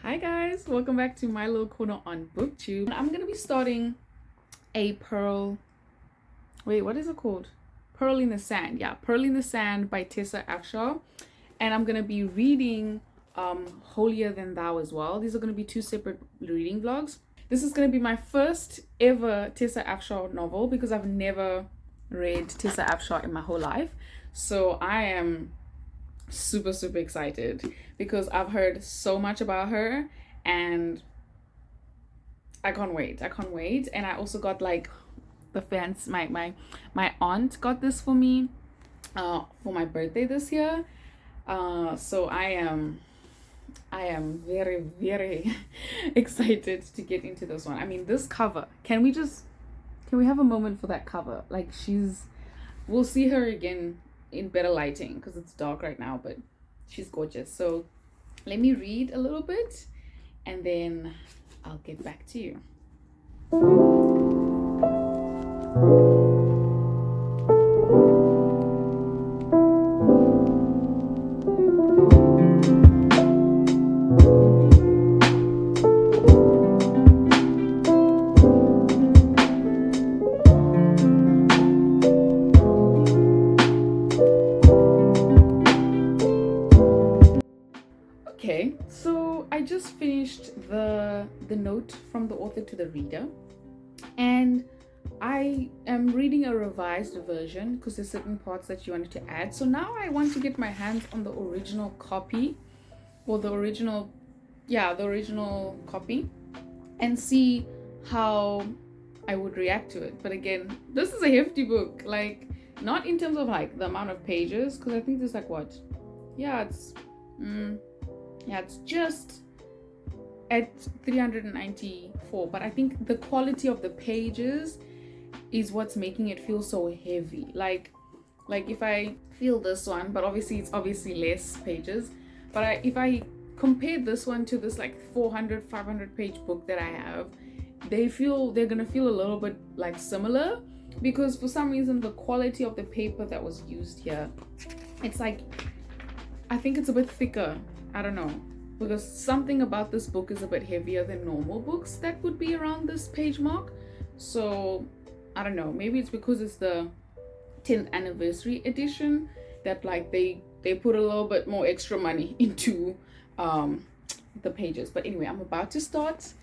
Hi guys, welcome back to my little corner on booktube. I'm gonna be starting a pearl, what is it called? Pearl in the Sand. Yeah, Pearl in the Sand by Tessa Afshar. And I'm gonna be reading Holier Than Thou as well. These are gonna be two separate reading vlogs. This is gonna be my first ever Tessa Afshar novel because I've never read Tessa Afshar in my whole life. So I am super excited because I've heard so much about her and I can't wait. And I also got like the fans, my aunt got this for me for my birthday this year. So I am very excited to get into this one. I mean, this cover, can we have a moment for that cover? Like, we'll see her again in better lighting because it's dark right now, but she's gorgeous. So let me read a little bit and then I'll get back to you. Okay, so I just finished the note from the author to the reader, and I am reading a revised version because there's certain parts that she wanted to add. So now I want to get my hands on the original copy, or the original copy, and see how I would react to it. But again, this is a hefty book, like not in terms of like the amount of pages, because I think there's like it's just at 394, but I think the quality of the pages is what's making it feel so heavy. Like if I feel this one, but obviously it's less pages, but if I compare this one to this like 400-500 page book that I have, they're gonna feel a little bit like similar, because for some reason the quality of the paper that was used here, it's like, I think it's a bit thicker. I don't know, because something about this book is a bit heavier than normal books that would be around this page mark. So I don't know, maybe it's because it's the 10th anniversary edition that like they put a little bit more extra money into the pages. But anyway, I'm about to start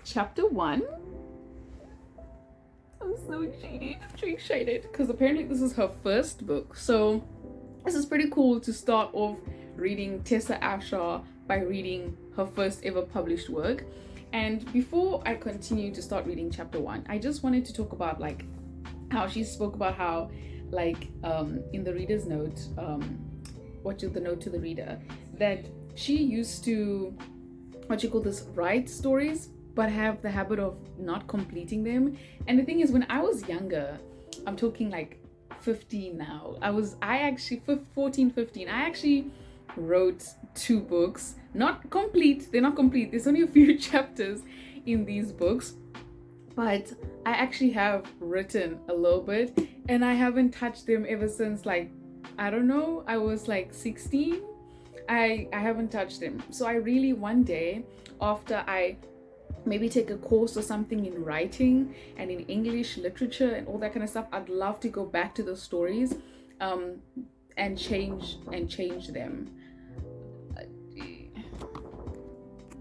chapter 1. I'm so excited because apparently this is her first book, so this is pretty cool to start off reading Tessa Afshar by reading her first ever published work. And before I continue to start reading chapter 1, I just wanted to talk about like how she spoke about how like in the reader's note, the note to the reader, that she used to write stories but have the habit of not completing them. And the thing is, when I was younger, I'm talking like 15 now, I actually 14, 15, I actually wrote 2 books. They're not complete, there's only a few chapters in these books, but I actually have written a little bit and I haven't touched them ever since, like, I don't know, I was like 16. I haven't touched them. So I really, one day, after I maybe take a course or something in writing and in English literature and all that kind of stuff, I'd love to go back to those stories and change them.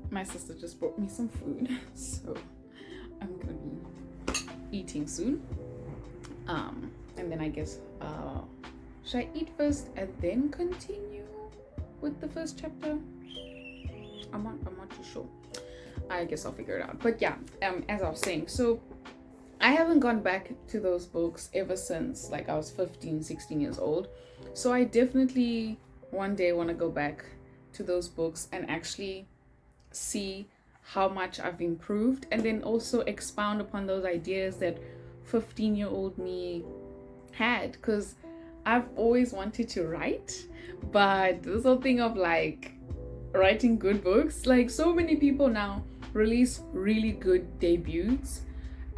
My sister just brought me some food, so I'm gonna be eating soon. And then I guess should I eat first and then continue with the first chapter? I'm not too sure. I guess I'll figure it out. But yeah, as I was saying, so I haven't gone back to those books ever since like I was 15, 16 years old. So I definitely one day want to go back to those books and actually see how much I've improved, and then also expound upon those ideas that 15-year-old me had, because I've always wanted to write, but this whole thing of like writing good books, like so many people now release really good debuts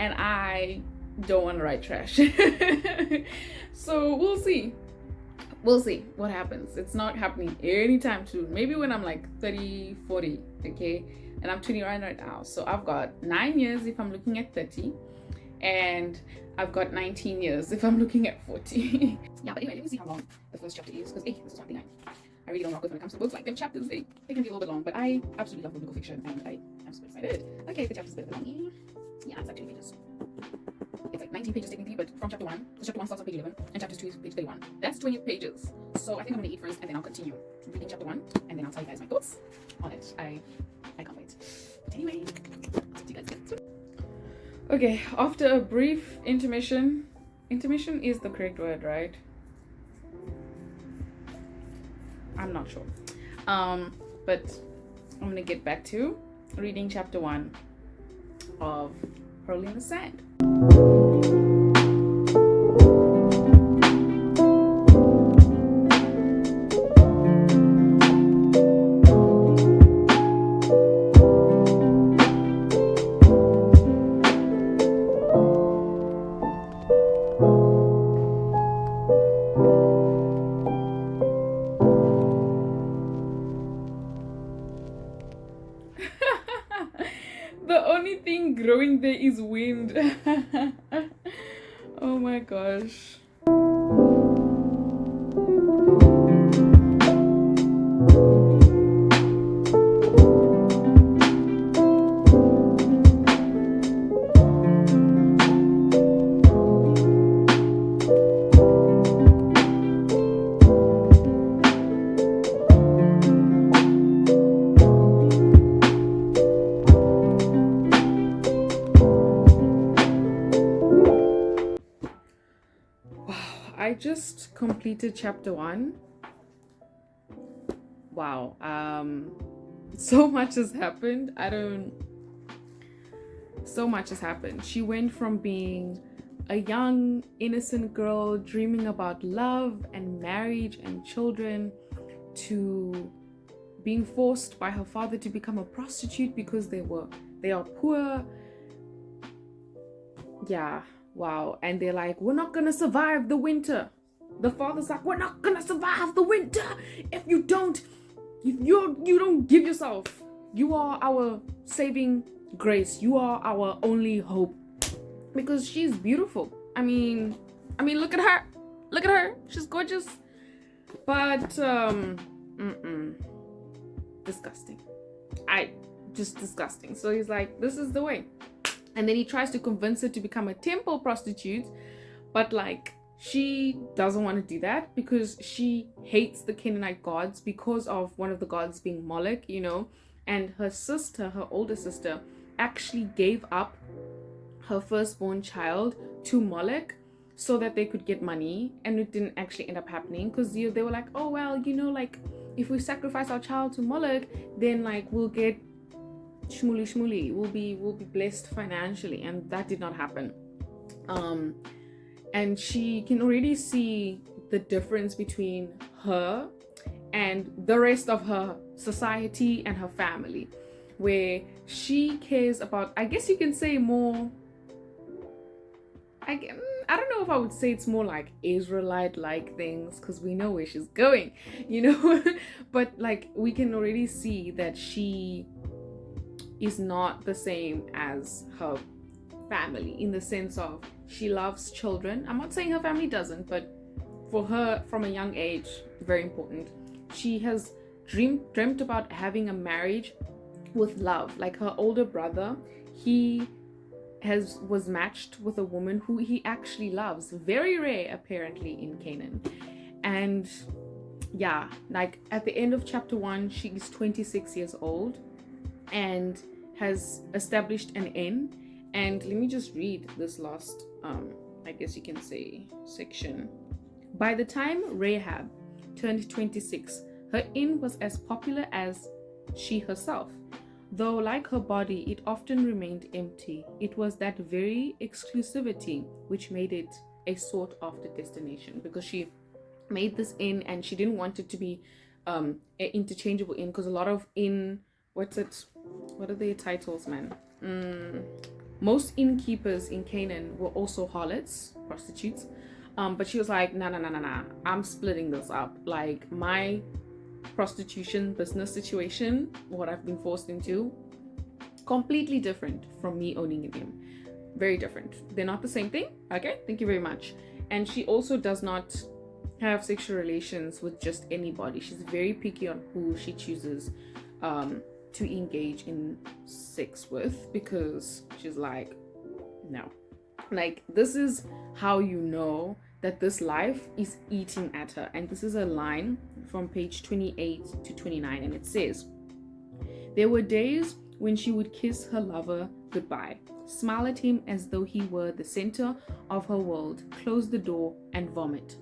and I don't want to write trash. So we'll see. we'll see what happens. It's not happening anytime soon. Maybe when I'm like 30, 40, okay? And I'm 29 right now. So I've got 9 years if I'm looking at 30. And I've got 19 years if I'm looking at 40. Yeah, but anyway, let me see how long the first chapter is. Because, hey, this is something I really don't rock with when it comes to books. Like, them chapters, they can be a little bit long. But I absolutely love biblical fiction. And I'm super excited. Okay, the chapter's a bit long. Yeah, it's like 20 pages. It's like 19 pages technically, but from chapter 1, so chapter 1 starts on page 11, and chapter 2 is page 31. That's 20 pages. So I think I'm gonna eat first, and then I'll continue reading chapter 1, and then I'll tell you guys my thoughts on it. I can't wait. But anyway, I'll talk to you guys soon. Okay, after a brief intermission is the correct word, right? I'm not sure. But I'm gonna get back to reading chapter 1 of Hurl in the Sand. The only thing growing there is wind. Oh my gosh. I just completed chapter 1. Wow. So much has happened. So much has happened. She went from being a young, innocent girl dreaming about love and marriage and children to being forced by her father to become a prostitute because they are poor. Yeah. Wow. And they're like, we're not gonna survive the winter. The father's like, we're not gonna survive the winter if you don't give yourself. You are our saving grace. You are our only hope. Because she's beautiful. I mean, look at her. Look at her. She's gorgeous. But disgusting. Disgusting. So he's like, this is the way. And then he tries to convince her to become a temple prostitute, but like she doesn't want to do that because she hates the Canaanite gods because of one of the gods being Moloch, you know. And her older sister, actually gave up her firstborn child to Moloch so that they could get money, and it didn't actually end up happening because they were like, oh well, you know, like if we sacrifice our child to Moloch, then like we'll get shmooly, we'll be blessed financially, and that did not happen. And she can already see the difference between her and the rest of her society and her family, where she cares about, I guess you can say, more, I don't know if I would say it's more like Israelite-like things, because we know where she's going, you know. But like we can already see that she is not the same as her family, in the sense of she loves children. I'm not saying her family doesn't, but for her, from a young age, very important. She has dreamt about having a marriage with love. Like her older brother, he was matched with a woman who he actually loves. Very rare, apparently, in Canaan. And yeah, like at the end of chapter 1, she's 26 years old and has established an inn. And let me just read this last I guess you can say section. By the time Rahab turned 26, her inn was as popular as she herself, though like her body it often remained empty. It was that very exclusivity which made it a sought after destination, because she made this inn and she didn't want it to be an interchangeable inn, because a lot of inn, what are their titles, man? Most innkeepers in Canaan were also harlots, prostitutes. But she was like, nah, I'm splitting this up. Like, my prostitution business situation, what I've been forced into, completely different from me owning him. Very different. They're not the same thing. Okay, thank you very much. And she also does not have sexual relations with just anybody. She's very picky on who she chooses to engage in sex with, because she's like, no. Like, this is how you know that this life is eating at her. And this is a line from page 28 to 29, and it says, there were days when she would kiss her lover goodbye, smile at him as though he were the center of her world, close the door, and vomit.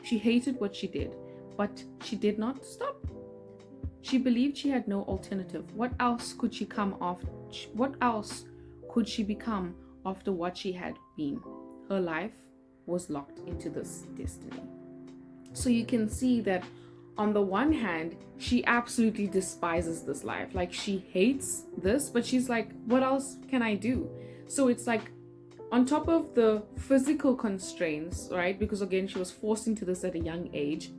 She hated what she did, but she did not stop. She believed she had no alternative. What else could she become after what she had been? Her life was locked into this destiny. So you can see that on the one hand, she absolutely despises this life. Like, she hates this, but she's like, what else can I do? So it's like, on top of the physical constraints, right? Because again, she was forced into this at a young age,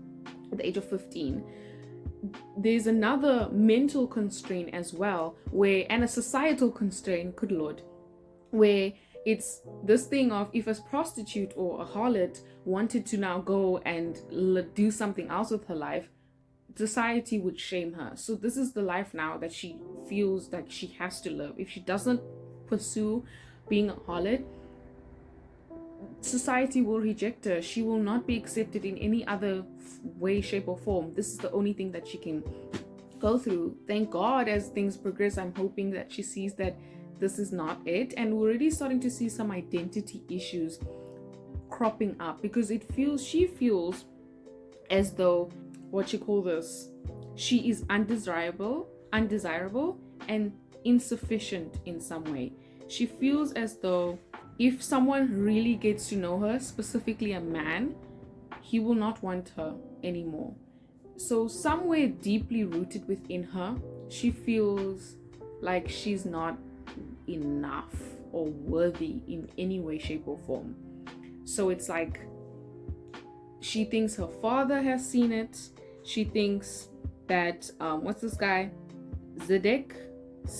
at the age of 15. There's another mental constraint as well, and a societal constraint, good Lord, where it's this thing of, if a prostitute or a harlot wanted to now go and do something else with her life, society would shame her. So this is the life now that she feels like she has to live. If she doesn't pursue being a harlot, society will reject her. She will not be accepted in any other way, shape, or form. This is the only thing that she can go through. Thank God, as things progress, I'm hoping that she sees that this is not it, and we're already starting to see some identity issues cropping up, because she feels as though, she is undesirable and insufficient in some way. She feels as though if someone really gets to know her, specifically a man, he will not want her anymore. So somewhere deeply rooted within her, she feels like she's not enough or worthy in any way, shape, or form. So it's like, she thinks her father has seen it. She thinks that what's this guy, Zedek,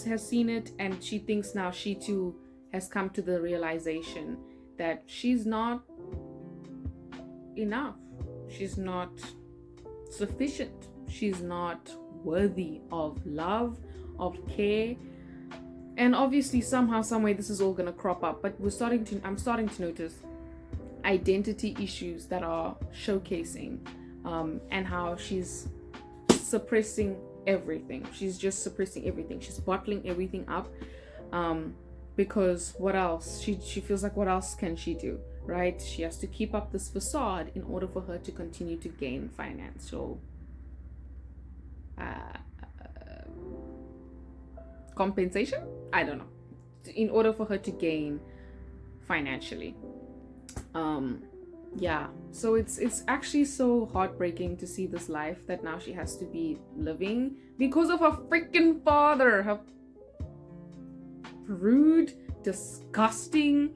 has seen it, and she thinks now she too has come to the realization that she's not enough. She's not sufficient. She's not worthy of love, of care. And obviously, somehow, someway, this is all gonna crop up. But I'm starting to notice identity issues that are showcasing, and how she's suppressing everything. She's just suppressing everything. She's bottling everything up, because what else? She feels like, what else can she do, right? She has to keep up this facade in order for her to continue to gain financial compensation. I don't know. In order for her to gain financially. Yeah, so it's actually so heartbreaking to see this life that now she has to be living because of her freaking father, her rude, disgusting,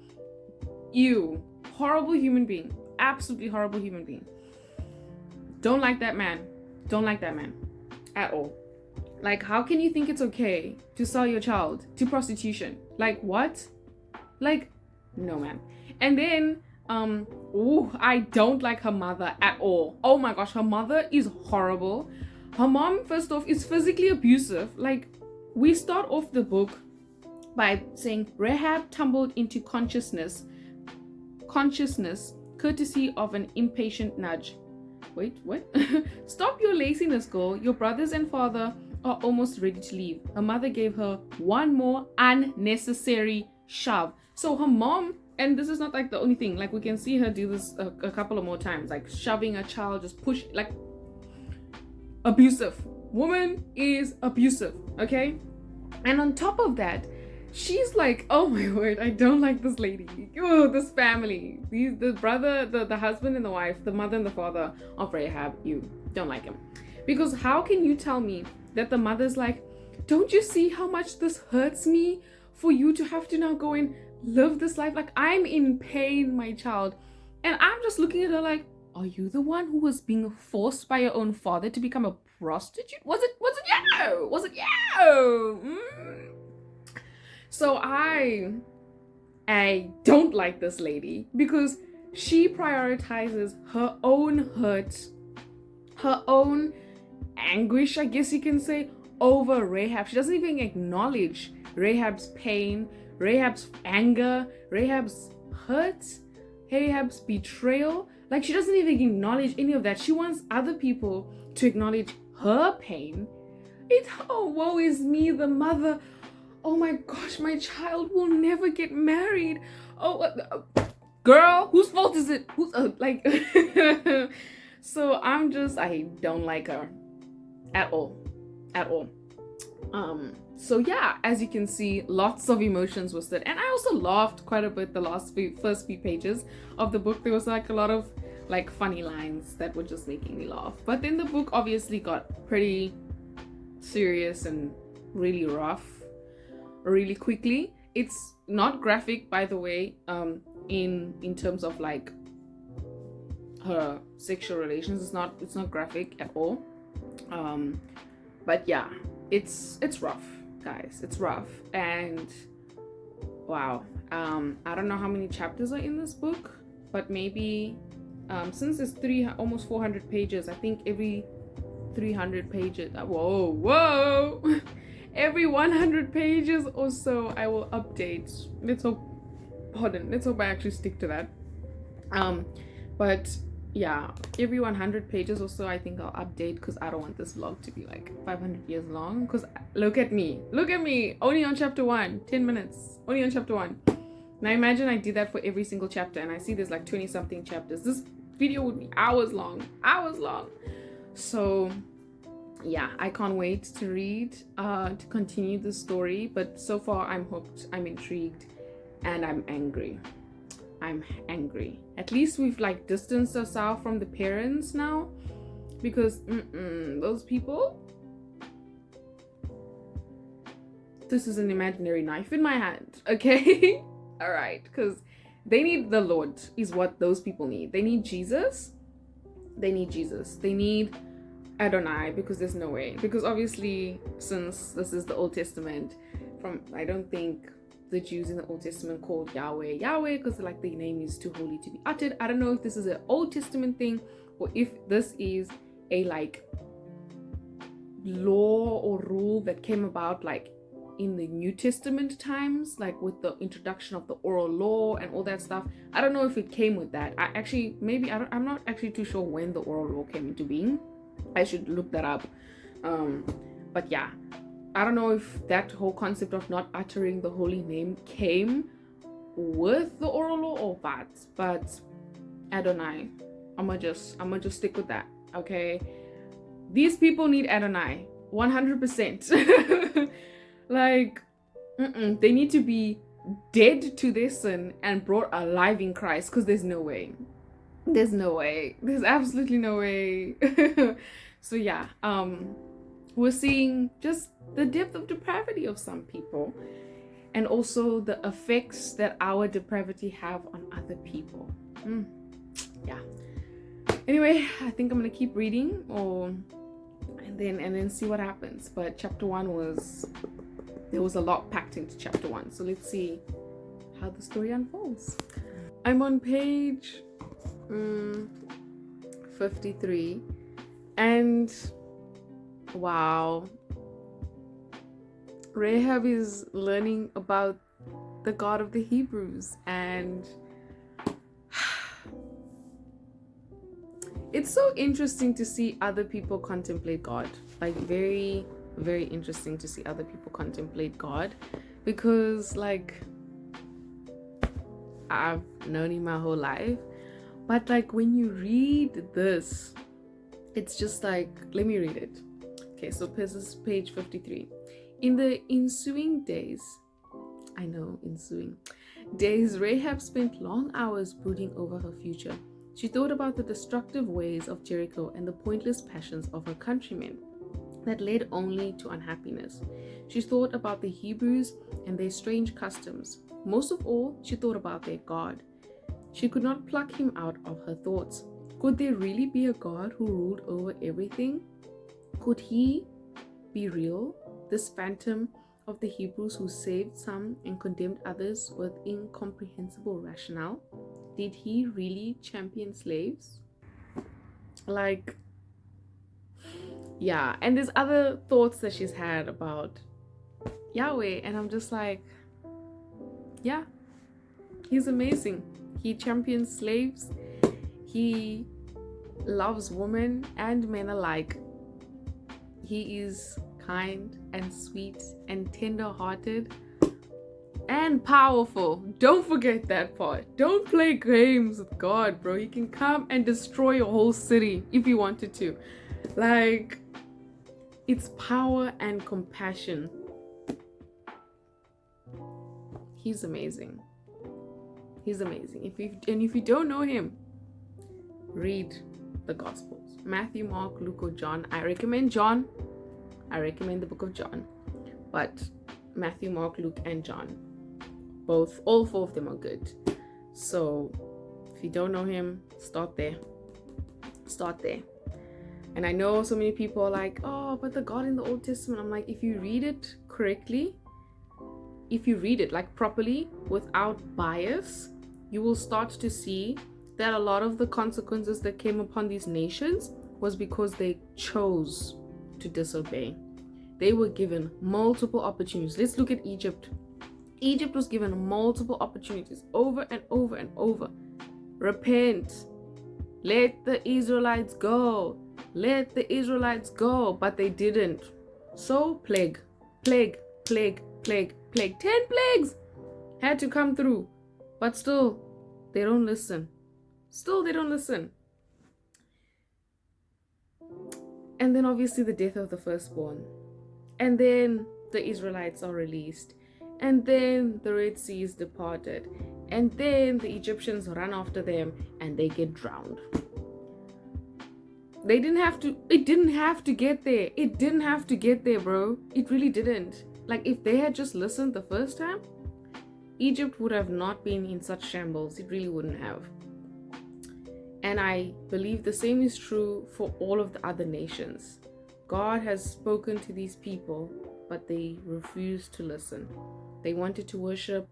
horrible human being, absolutely horrible human being. Don't like that man at all. Like, how can you think it's okay to sell your child to prostitution? Like, what? Like, no, man. And then I don't like her mother at all. Oh my gosh, her mother is horrible. Her mom, first off, is physically abusive. Like, we start off the book by saying Rahab tumbled into consciousness courtesy of an impatient nudge. Wait, what? Stop your laziness, girl. Your brothers and father are almost ready to leave. Her mother gave her one more unnecessary shove. So her mom, and this is not like the only thing, like we can see her do this a couple of more times, like shoving a child, just push, like abusive. Woman is abusive, okay? And on top of that, she's like, oh my word, I don't like this lady. Oh, this family. The brother, the husband and the wife, the mother and the father of Rahab, you don't like him. Because how can you tell me that the mother's like, don't you see how much this hurts me for you to have to now go and live this life? Like, I'm in pain, my child. And I'm just looking at her like, are you the one who was being forced by your own father to become a prostitute? Was it you? Was it you? So I don't like this lady because she prioritizes her own hurt, her own anguish, I guess you can say, over Rahab. She doesn't even acknowledge Rahab's pain, Rahab's anger, Rahab's hurt, Rahab's betrayal. Like, she doesn't even acknowledge any of that. She wants other people to acknowledge her pain. Oh, woe is me, the mother. Oh my gosh, my child will never get married. Oh, girl, whose fault is it? Like, so I don't like her at all. So yeah, as you can see, lots of emotions were said, and I also laughed quite a bit the first few pages of the book. There was like a lot of like funny lines that were just making me laugh, but then the book obviously got pretty serious and really rough really quickly. It's not graphic, by the way, in terms of like her sexual relations. It's not graphic at all, but yeah, it's rough, guys. It's rough. And wow, I don't know how many chapters are in this book, but maybe since it's almost 400 pages, I think every 300 pages, whoa every 100 pages or so I will update. Let's hope I actually stick to that. But yeah, every 100 pages or so I think I'll update, because I don't want this vlog to be like 500 years long. Because look at me, only on chapter 1, 10 minutes, only on chapter 1. Now imagine I did that for every single chapter, and I see there's like 20 something chapters. This video would be hours long. So yeah, I can't wait to read, to continue the story. But so far I'm hooked, I'm intrigued, and I'm angry. At least we've like distanced ourselves from the parents now, because those people, this is an imaginary knife in my hand, okay? All right, because they need the Lord is what those people need. They need Jesus. They need Adonai, because there's no way, because obviously since this is the Old Testament, I don't think the Jews in the Old Testament called Yahweh because like the name is too holy to be uttered. I don't know if this is an Old Testament thing or if this is a like law or rule that came about like in the New Testament times, like with the introduction of the oral law and all that stuff. I don't know if it came with that. I'm not actually too sure when the oral law came into being. I should look that up. But yeah, I don't know if that whole concept of not uttering the holy name came with the oral law or what, but Adonai, I'ma just stick with that, okay? These people need Adonai 100%. Like, they need to be dead to their sin and brought alive in Christ, because there's absolutely no way. So yeah, we're seeing just the depth of depravity of some people, and also the effects that our depravity have on other people. Yeah, anyway, I think I'm gonna keep reading and then see what happens. But chapter 1 there was a lot packed into chapter 1, so let's see how the story unfolds. I'm on page 53, and wow, Rahab is learning about the God of the Hebrews, and it's so interesting to see other people contemplate God. Like, very, very interesting to see other people contemplate God, because like I've known him my whole life, but like when you read this, it's just like, let me read it. Okay, so this is page 53. In the ensuing days, Rahab spent long hours brooding over her future. She thought about the destructive ways of Jericho and the pointless passions of her countrymen that led only to unhappiness. She thought about the Hebrews and their strange customs. Most of all, she thought about their God. She could not pluck him out of her thoughts. Could there really be a God who ruled over everything? Could he be real? This phantom of the Hebrews who saved some and condemned others with incomprehensible rationale? Did he really champion slaves? Like, yeah. And there's other thoughts that she's had about Yahweh, and I'm just like, yeah, he's amazing. He champions slaves. He loves women and men alike. He is kind and sweet and tender-hearted and powerful. Don't forget that part. Don't play games with God, bro. He can come and destroy your whole city if he wanted to. Like, it's power and compassion. He's amazing. He's amazing. If you don't know him, read the Gospels. Matthew, Mark, Luke, or John. I recommend John. I recommend the book of John. But Matthew, Mark, Luke, and John. All four of them are good. So if you don't know him, start there. Start there. And I know so many people are like, oh, but the God in the Old Testament. I'm like, if you read it correctly, if you read it like properly, without bias, you will start to see that a lot of the consequences that came upon these nations was because they chose to disobey. They were given multiple opportunities. Let's look at Egypt. Egypt was given multiple opportunities over and over and over. Repent. Let the Israelites go. Let the Israelites go. But they didn't. So plague. 10 plagues had to come through. But still, they don't listen. And then obviously the death of the firstborn. And then the Israelites are released. And then the Red Sea is departed. And then the Egyptians run after them and they get drowned. It didn't have to get there. It didn't have to get there, bro. It really didn't. Like, if they had just listened the first time, Egypt would have not been in such shambles. It really wouldn't have. And I believe the same is true for all of the other nations. God has spoken to these people, but they refused to listen. They wanted to worship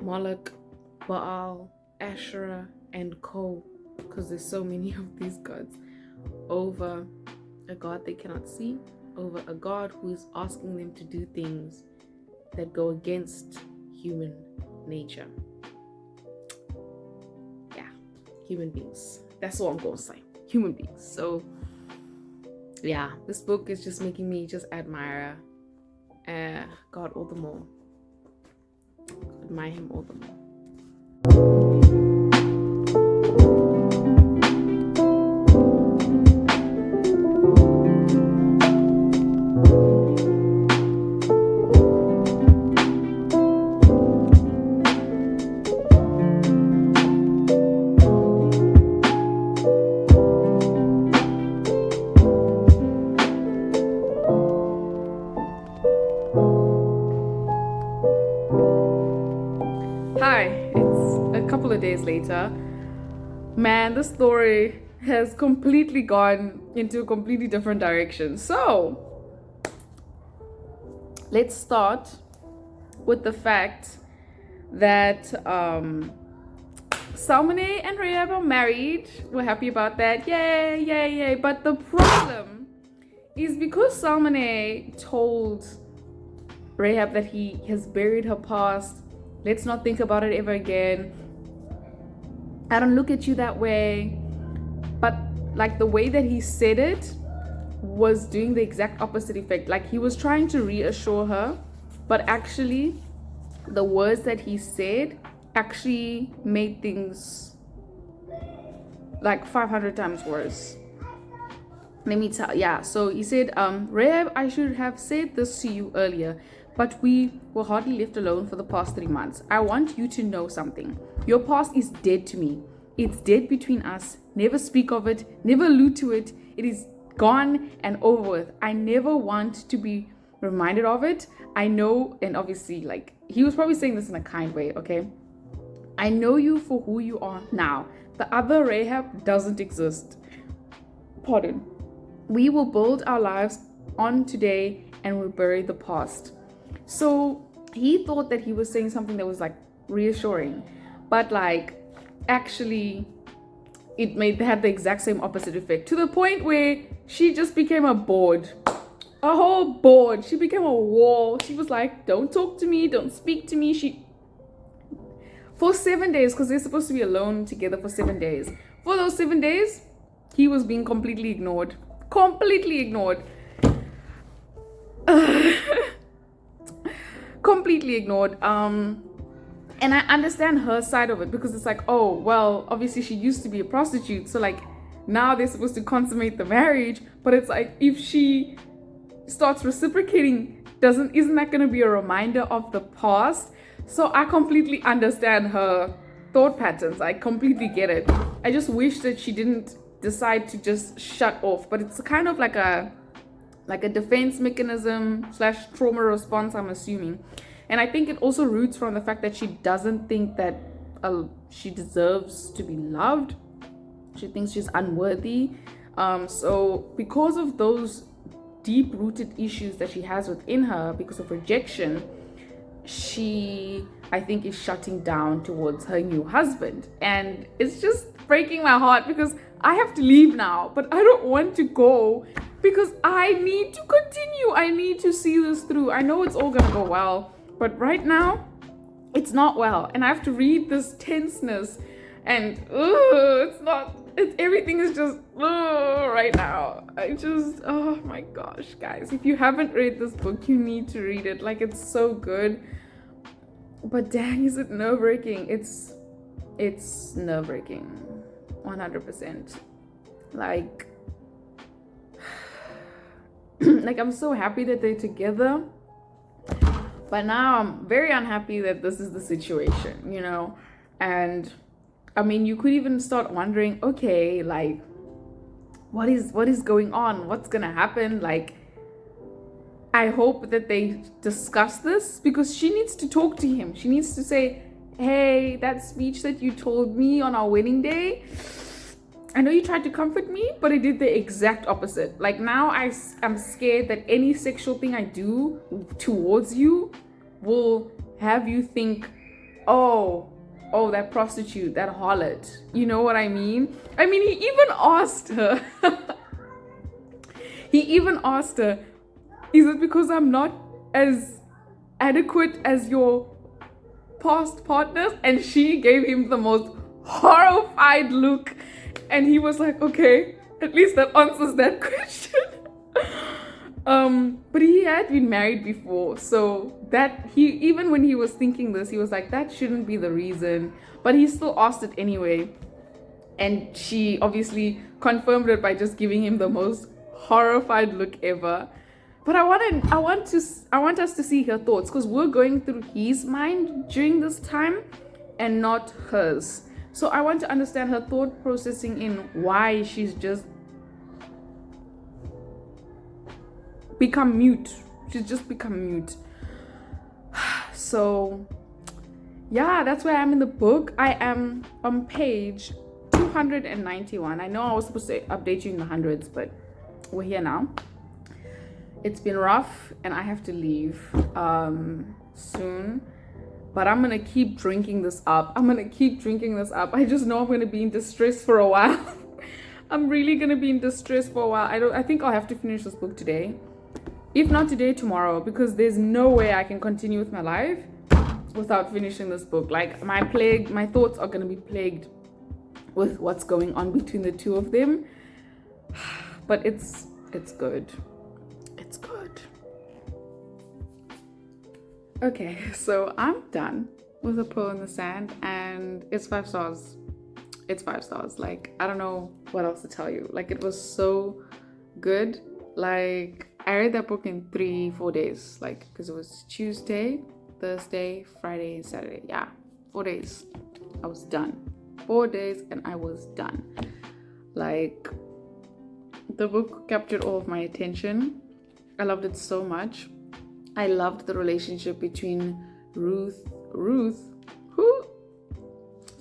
Moloch, Baal, Asherah, and Co, because there's so many of these gods, over a God they cannot see, over a God who is asking them to do things that go against human nature. Yeah, human beings. That's all I'm going to say. Human beings. So, yeah, this book is just making me just admire God all the more. Admire him all the more. Hi, it's a couple of days later. Man, the story has completely gone into a completely different direction. So, let's start with the fact that Salmone and Rahab are married. We're happy about that. Yay, yay, yay. But the problem is because Salmone told Rahab that he has buried her past. Let's not think about it ever again. I don't look at you that way. But like the way that he said it was doing the exact opposite effect. Like he was trying to reassure her, but actually the words that he said actually made things like 500 times worse. Let me tell. Yeah, so he said, Rahab, I should have said this to you earlier, but we were hardly left alone for the past 3 months. I want you to know something. Your past is dead to me. It's dead between us. Never speak of it. Never allude to it. It is gone and over with. I never want to be reminded of it. I know, and obviously, like, he was probably saying this in a kind way, okay? I know you for who you are now. The other Rahab doesn't exist. Pardon. We will build our lives on today and we'll bury the past. So he thought that he was saying something that was like reassuring, but like actually it had the exact same opposite effect, to the point where she just became a board. A whole board. She became a wall. She was like, don't talk to me, don't speak to me. For 7 days, because they're supposed to be alone together for 7 days. For those 7 days, he was being completely ignored. Completely ignored. Completely ignored. And I understand her side of it, because it's like, oh, well, obviously she used to be a prostitute. So like now they're supposed to consummate the marriage. But it's like, if she starts reciprocating, isn't that going to be a reminder of the past? So I completely understand her thought patterns. I completely get it. I just wish that she didn't decide to just shut off. But it's kind of like a defense mechanism / trauma response, I'm assuming. And I think it also roots from the fact that she doesn't think that she deserves to be loved. She thinks she's unworthy. So because of those deep-rooted issues that she has within her, because of rejection, she, I think, is shutting down towards her new husband. And it's just breaking my heart, because I have to leave now, but I don't want to go, because I need to continue. I need to see this through. I know it's all gonna go well, but right now it's not well, and I have to read this tenseness, and everything is just right now. Oh my gosh, guys, if you haven't read this book, you need to read it. Like, it's so good, but dang, is it nerve-wracking. It's nerve-wracking, 100%. Like like, I'm so happy that they're together, but now I'm very unhappy that this is the situation, you know. And I mean, you could even start wondering, okay, like, what is going on? What's gonna happen? Like, I hope that they discuss this, because she needs to talk to him. She needs to say, hey, that speech that you told me on our wedding day, I know you tried to comfort me, but it did the exact opposite. Like, now I'm scared that any sexual thing I do towards you will have you think, oh, that prostitute, that harlot. You know what I mean? I mean, he even asked her. Is it because I'm not as adequate as your past partners? And she gave him the most horrified look. And he was like, okay, at least that answers that question. But he had been married before, so that even when he was thinking this, he was like, that shouldn't be the reason. But he still asked it anyway. And she obviously confirmed it by just giving him the most horrified look ever. But I want us to see her thoughts, because we're going through his mind during this time and not hers. So I want to understand her thought processing in why she's just become mute. She's just become mute. So yeah, that's where I am in the book. I am on page 291. I know I was supposed to update you in the hundreds, but we're here now. It's been rough and I have to leave soon. But I'm gonna keep drinking this up. I just know I'm gonna be in distress for a while. I'm really gonna be in distress for a while. I think I'll have to finish this book today. If not today, tomorrow, because there's no way I can continue with my life without finishing this book. Like, my thoughts are gonna be plagued with what's going on between the two of them. But it's good. It's good. Okay, so I'm done with A Pearl in the Sand, and it's 5 stars. It's 5 stars. Like, I don't know what else to tell you. Like, it was so good. Like, I read that book in 3-4 days. Like, because it was Tuesday, Thursday, Friday, and Saturday. Yeah, 4 days. I was done. 4 days and I was done. Like, the book captured all of my attention. I loved it so much. I loved the relationship between Ruth, who?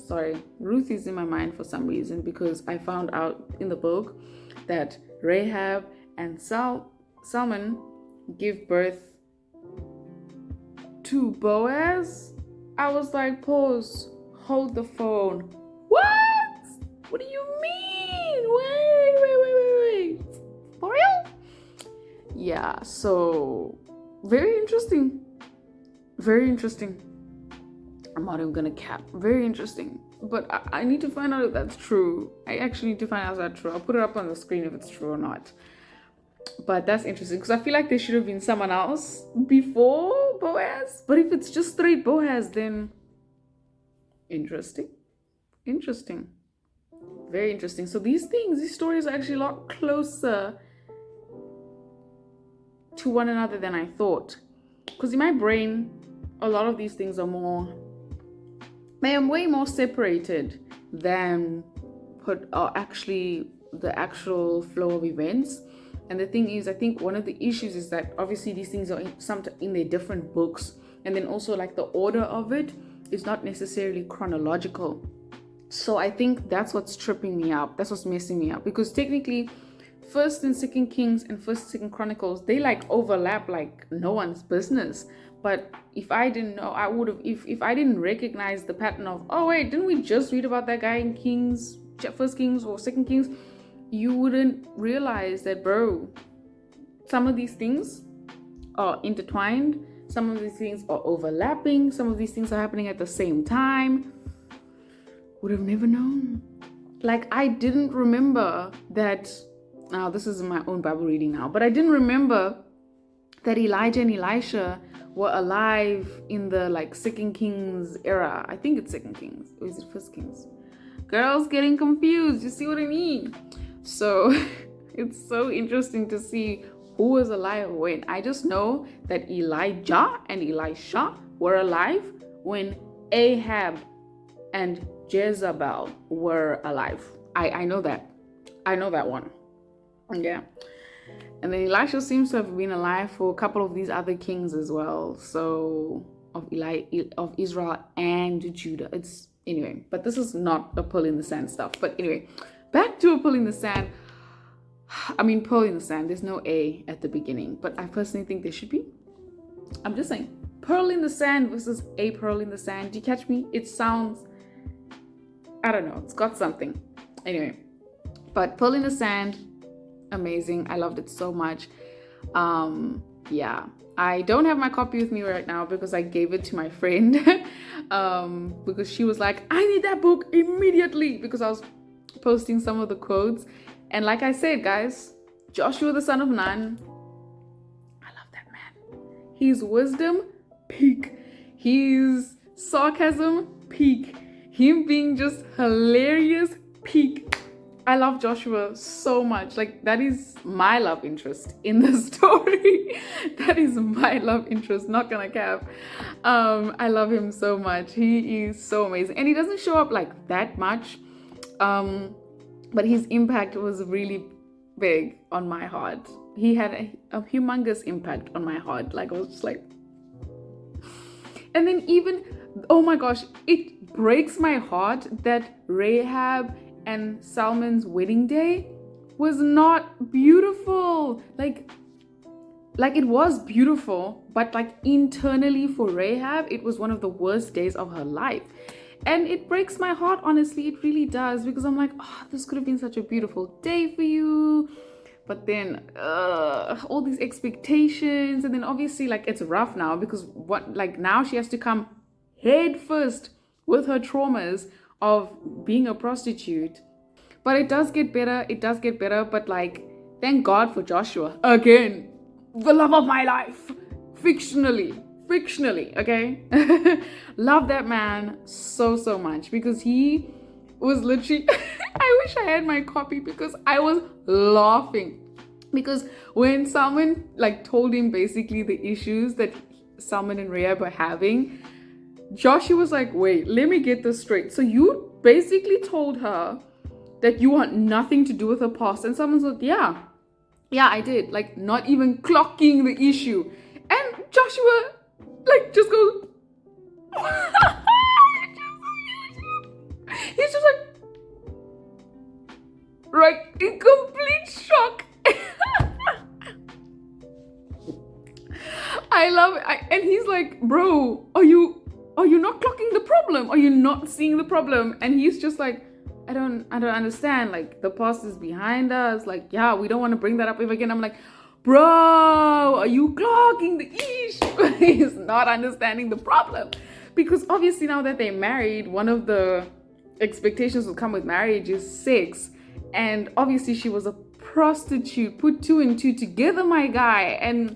sorry, Ruth is in my mind for some reason, because I found out in the book that Rahab and Salmon give birth to Boaz. I was like, pause, hold the phone. What do you mean? Wait. For real? Yeah, so very interesting. I'm not even gonna cap. Very interesting. But I need to find out if that's true. I actually need to find out if that's true. I'll put it up on the screen if it's true or not. But that's interesting, because I feel like there should have been someone else before Boaz. But if it's just straight Boaz, then interesting. Very interesting. So these stories are actually a lot closer to one another than I thought. Because in my brain, a lot of these things are way more separated than actually the actual flow of events. And the thing is, I think one of the issues is that obviously these things are in their different books, and then also like the order of it is not necessarily chronological. So I think that's what's tripping me up. That's what's messing me up, because technically First and Second Kings and First and Second Chronicles, they like overlap like no one's business. But if I didn't know, I would have, if I didn't recognize the pattern of, oh wait, didn't we just read about that guy in First Kings or Second Kings? You wouldn't realize that, bro, some of these things are intertwined, some of these things are overlapping, some of these things are happening at the same time. Would have never known. Like, I didn't remember that, now this is my own Bible reading now, but I didn't remember that Elijah and Elisha were alive in the like Second Kings era. I think it's Second Kings, or is it First Kings? Girls getting confused, you see what I mean? So it's so interesting to see who was alive when. I just know that Elijah and Elisha were alive when Ahab and Jezebel were alive. I know that. I know that one. Yeah. And then Elisha seems to have been alive for a couple of these other kings as well. So of Israel and Judah. It's anyway, but this is not a pull in the sand stuff. But anyway, back to a pull in the sand. I mean, pull in the sand. There's no A at the beginning, but I personally think there should be. I'm just saying, pearl in the sand versus a pearl in the sand. Do you catch me? It sounds, I don't know. It's got something. Anyway, but pearl in the sand, amazing. I loved it so much. Yeah. I don't have my copy with me right now because I gave it to my friend because she was like, I need that book immediately, because I was posting some of the quotes. And like I said, guys, Joshua the son of Nun, I love that man. His wisdom, peak. His sarcasm, peak. Him being just hilarious, peak. I love Joshua so much. Like, that is my love interest in the story. That is my love interest, not gonna cap. I love him so much. He is so amazing. And he doesn't show up like that much. But his impact was really big on my heart. He had a humongous impact on my heart. Like, I was just like... And then even, oh my gosh, it breaks my heart that Rahab and Salmon's wedding day was not beautiful. Like it was beautiful, but like internally for Rahab, it was one of the worst days of her life. And it breaks my heart, honestly, it really does, because I'm like, oh, this could have been such a beautiful day for you. But then all these expectations, and then obviously like it's rough now, because now she has to come head first with her traumas of being a prostitute. But it does get better, but like, thank God for Joshua. Again, the love of my life, fictionally, okay? Love that man so much, because he was literally I wish I had my copy, because I was laughing, because when Salmon like told him basically the issues that Salmon and Rahab were having, Joshua was like, wait, let me get this straight. So you basically told her that you want nothing to do with her past. And someone's like, yeah, I did. Like, not even clocking the issue. And Joshua like just goes like, bro, are you not clocking the problem? Are you not seeing the problem? And he's just like, I don't understand. Like, the past is behind us. Like, yeah, we don't want to bring that up ever again. I'm like, bro, are you clocking the issue? He's not understanding the problem. Because obviously now that they're married, one of the expectations that come with marriage is sex. And obviously she was a prostitute. Put 2 and 2 together, my guy. And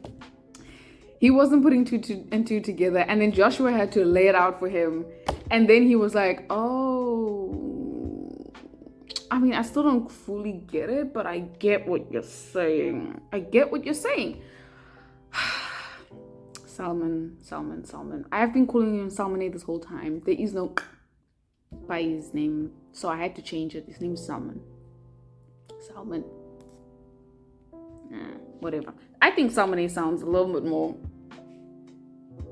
he wasn't putting 2 and 2 together. And then Joshua had to lay it out for him. And then he was like, oh, I mean, I still don't fully get it, but I get what you're saying. Salmon. I have been calling him Salmon this whole time. There is no by his name, so I had to change it. His name is Salmon. Whatever. I think Salmon sounds a little bit more,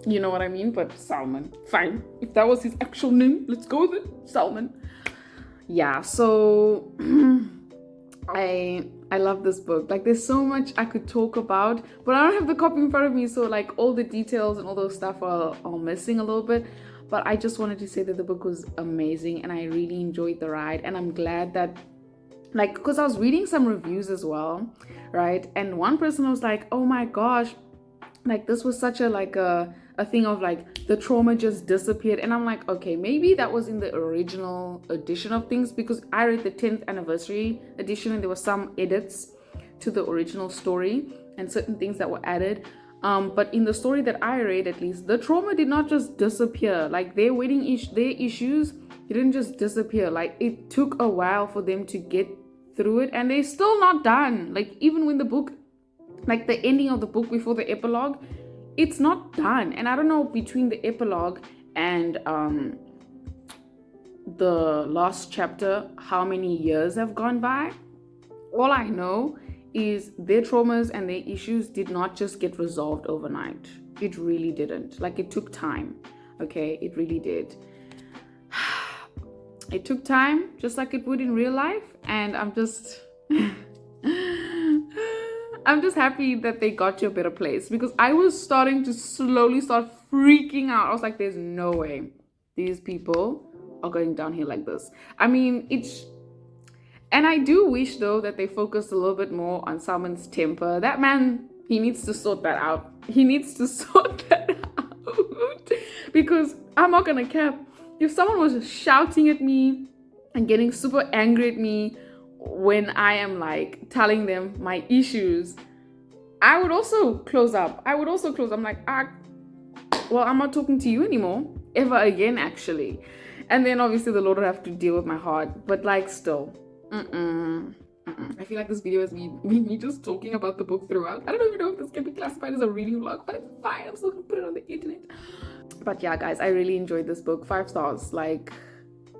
you know what I mean? But Salmon, fine. If that was his actual name, let's go with it. Salmon. Yeah, so I love this book. Like, there's so much I could talk about, but I don't have the copy in front of me, so like all the details and all those stuff are missing a little bit. But I just wanted to say that the book was amazing and I really enjoyed the ride. And I'm glad that, like, because I was reading some reviews as well, right? And one person was like, oh my gosh, like this was such a thing of like the trauma just disappeared. And I'm like, okay, maybe that was in the original edition of things, because I read the 10th anniversary edition and there were some edits to the original story and certain things that were added. But in the story that I read, at least, the trauma did not just disappear. Like, their wedding their issues didn't just disappear. Like, it took a while for them to get through it, and they're still not done. Like, even when the book, like the ending of the book before the epilogue, it's not done. And I don't know, between the epilogue and the last chapter, how many years have gone by. All I know is their traumas and their issues did not just get resolved overnight. It really didn't. Like, it took time. Okay, it really did. It took time, just like it would in real life. And I'm just happy that they got to a better place, because I was starting to slowly start freaking out. I was like, there's no way these people are going down here like this. I mean, and I do wish, though, that they focused a little bit more on Salmon's temper. That man, he needs to sort that out. Because I'm not gonna cap. If someone was shouting at me and getting super angry at me when I am like telling them my issues, I would also close up. I'm like, well, I'm not talking to you anymore, ever again, actually. And then obviously the Lord would have to deal with my heart. But like, still. I feel like this video is me just talking about the book throughout. I don't even know if this can be classified as a reading vlog, but it's fine. I'm still gonna put it on the internet. But yeah, guys, I really enjoyed this book. 5 stars. Like,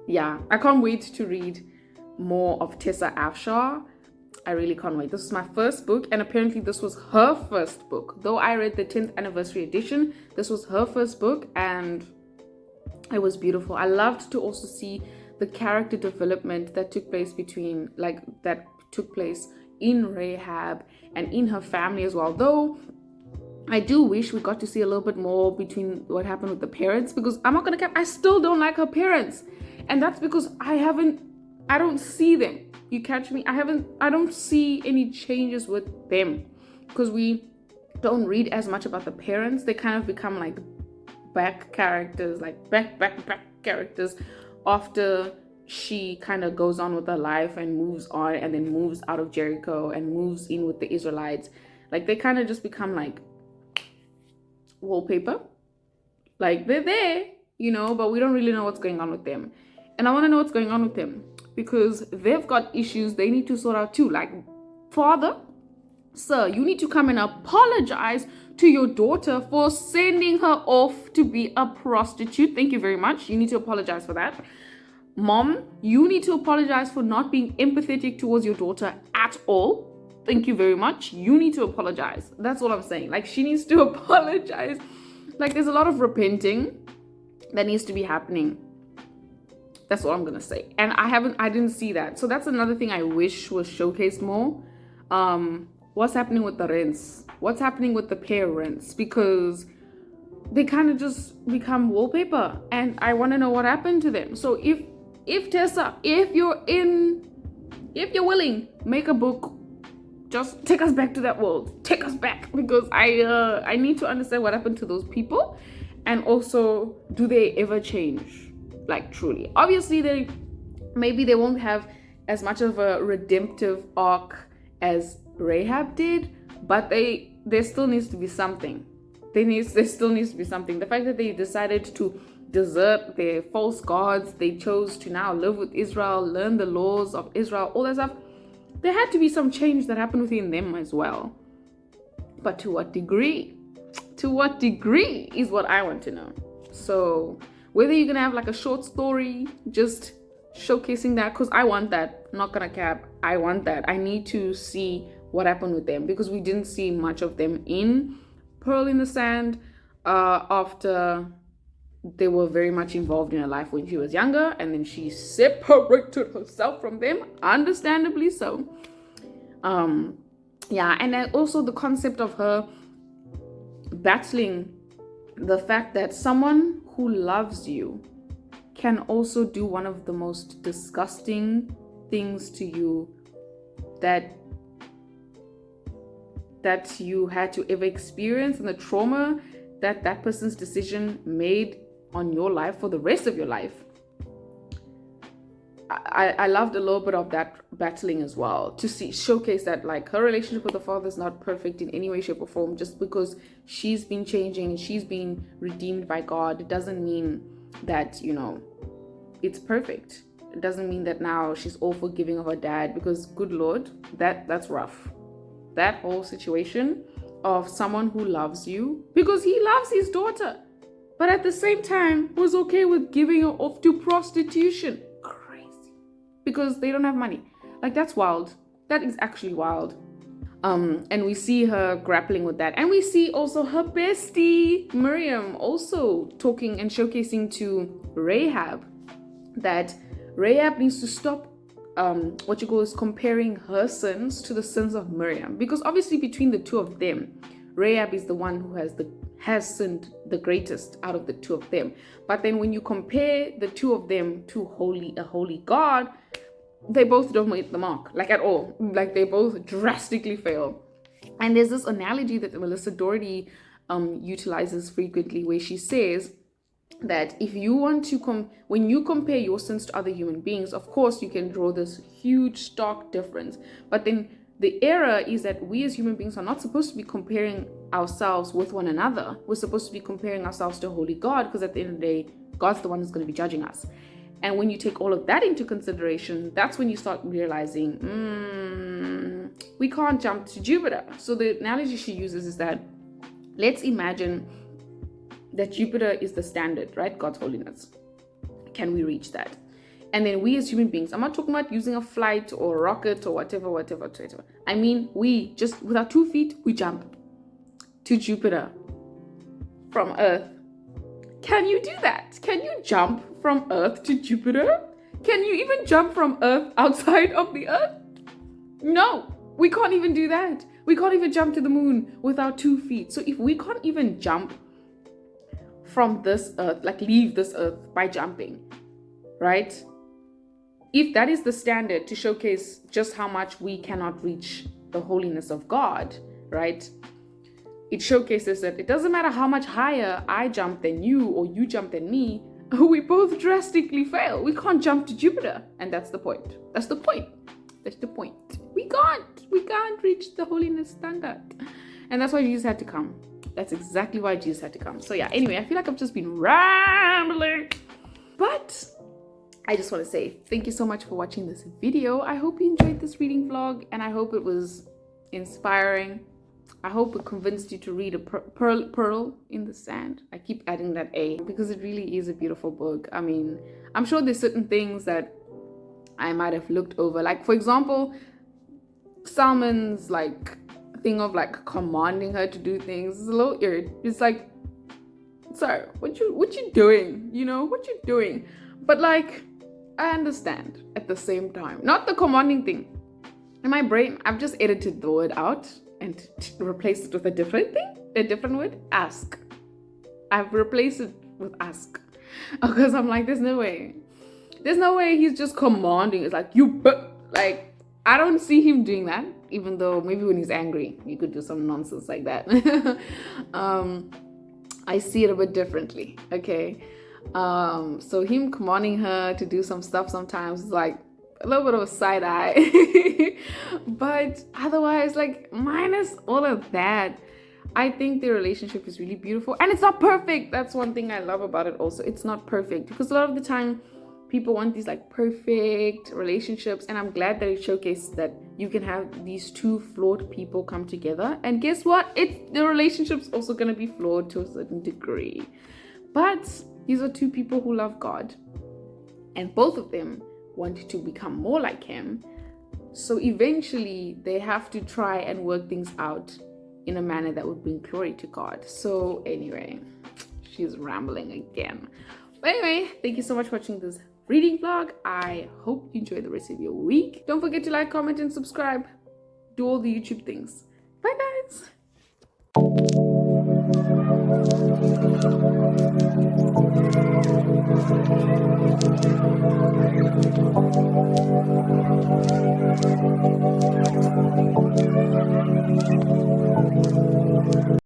yeah, I can't wait to read more of Tessa Afshar. I really can't wait. This is my first book, and apparently this was her first book. Though I read the 10th anniversary edition, this was her first book, and it was beautiful. I loved to also see the character development that took place in Rahab and in her family as well. Though I do wish we got to see a little bit more between what happened with the parents, because I'm not gonna cap, I still don't like her parents, and that's because I don't see them. You catch me? I don't see any changes with them, because we don't read as much about the parents. They kind of become like back characters after she kind of goes on with her life and moves on, and then moves out of Jericho and moves in with the Israelites. Like, they kind of just become like wallpaper. Like, they're there, you know, but we don't really know what's going on with them. And I want to know what's going on with them, because they've got issues they need to sort out too. Like, father, sir, you need to come and apologize to your daughter for sending her off to be a prostitute. Thank you very much. You need to apologize for that. Mom, you need to apologize for not being empathetic towards your daughter at all. Thank you very much. You need to apologize. That's all I'm saying. Like, she needs to apologize. Like, there's a lot of repenting that needs to be happening. That's all I'm gonna say. And I didn't see that. So that's another thing I wish was showcased more. What's happening with the rents? What's happening with the parents? Because they kind of just become wallpaper, and I want to know what happened to them. So if Tessa, if you're willing, make a book. Just take us back to that world. Take us back, because I need to understand what happened to those people, and also, do they ever change? Like, truly. Obviously, maybe they won't have as much of a redemptive arc as Rahab did, but there still needs to be something. There still needs to be something. The fact that they decided to desert their false gods, they chose to now live with Israel, learn the laws of Israel, all that stuff. There had to be some change that happened within them as well. But to what degree? To what degree is what I want to know. So whether you're gonna have like a short story just showcasing that, because I want that, I'm not gonna cap, I want that. I need to see what happened with them, because we didn't see much of them in Pearl in the Sand after they were very much involved in her life when she was younger, and then she separated herself from them, understandably so. Yeah, and then also the concept of her battling the fact that someone who loves you can also do one of the most disgusting things to you that you had to ever experience, and the trauma that that person's decision made on your life for the rest of your life. I loved a little bit of that battling as well, to showcase that like her relationship with the father is not perfect in any way, shape, or form. Just because she's been changing and she's been redeemed by God, it doesn't mean that, you know, it's perfect. It doesn't mean that now she's all forgiving of her dad, because good Lord, that's rough. That whole situation of someone who loves you because he loves his daughter, but at the same time was okay with giving her off to prostitution. Crazy. Because they don't have money. Like, that's wild. That is actually wild. And we see her grappling with that. And we see also her bestie, Miriam, also talking and showcasing to Rahab that Rahab needs to stop comparing her sins to the sins of Miriam. Because obviously between the two of them, Rahab is the one who has sinned the greatest out of the two of them. But then when you compare the two of them to a holy God, they both don't meet the mark, like at all. Like, they both drastically fail. And there's this analogy that Melissa Doherty utilizes frequently, where she says that if you want to when you compare your sins to other human beings, of course you can draw this huge stark difference, but then the error is that we as human beings are not supposed to be comparing ourselves with one another. We're supposed to be comparing ourselves to a holy God, because at the end of the day, God's the one who's going to be judging us. And when you take all of that into consideration, that's when you start realizing, we can't jump to Jupiter. So the analogy she uses is that, let's imagine that Jupiter is the standard, right? God's holiness. Can we reach that? And then we as human beings, I'm not talking about using a flight or a rocket or whatever. I mean, we just, with our 2 feet, we jump to Jupiter from Earth. Can you do that? Can you jump from Earth to Jupiter? Can you even jump from Earth outside of the Earth? No, we can't even do that. We can't even jump to the moon with our 2 feet. So if we can't even jump from this earth, like leave this earth by jumping, right? If that is the standard to showcase just how much we cannot reach the holiness of God, right? It showcases that it doesn't matter how much higher I jump than you or you jump than me, we both drastically fail. We can't jump to Jupiter. And that's the point. That's the point. We can't reach the holiness standard. And that's why Jesus had to come. That's exactly why Jesus had to come. So yeah, anyway, I feel like I've just been rambling. But I just want to say thank you so much for watching this video. I hope you enjoyed this reading vlog, and I hope it was inspiring. I hope it convinced you to read a Pearl in the Sand. I keep adding that A because it really is a beautiful book. I mean, I'm sure there's certain things that I might have looked over. Like, for example, Salmon's like thing of like commanding her to do things is a little weird. It's like, sir, what you doing? You know, what you doing? But like, I understand at the same time. Not the commanding thing. In my brain, I've just edited the word out and replaced it with a different thing, a different word. Ask. I've replaced it with ask. Because I'm like, there's no way. There's no way he's just commanding. It's like, like, I don't see him doing that. Even though maybe when he's angry, you could do some nonsense like that. I see it a bit differently, okay? So him commanding her to do some stuff sometimes is like a little bit of a side eye. But otherwise, like, minus all of that, I think their relationship is really beautiful. And it's not perfect. That's one thing I love about it also. It's not perfect. Because a lot of the time, people want these like perfect relationships. And I'm glad that it showcased that you can have these two flawed people come together. And guess what? The relationship's also going to be flawed to a certain degree. But these are two people who love God. And both of them want to become more like him. So eventually, they have to try and work things out in a manner that would bring glory to God. So anyway, she's rambling again. But anyway, thank you so much for watching this reading vlog. I hope you enjoy the rest of your week. Don't forget to like, comment, and subscribe. Do all the YouTube things. Bye, guys.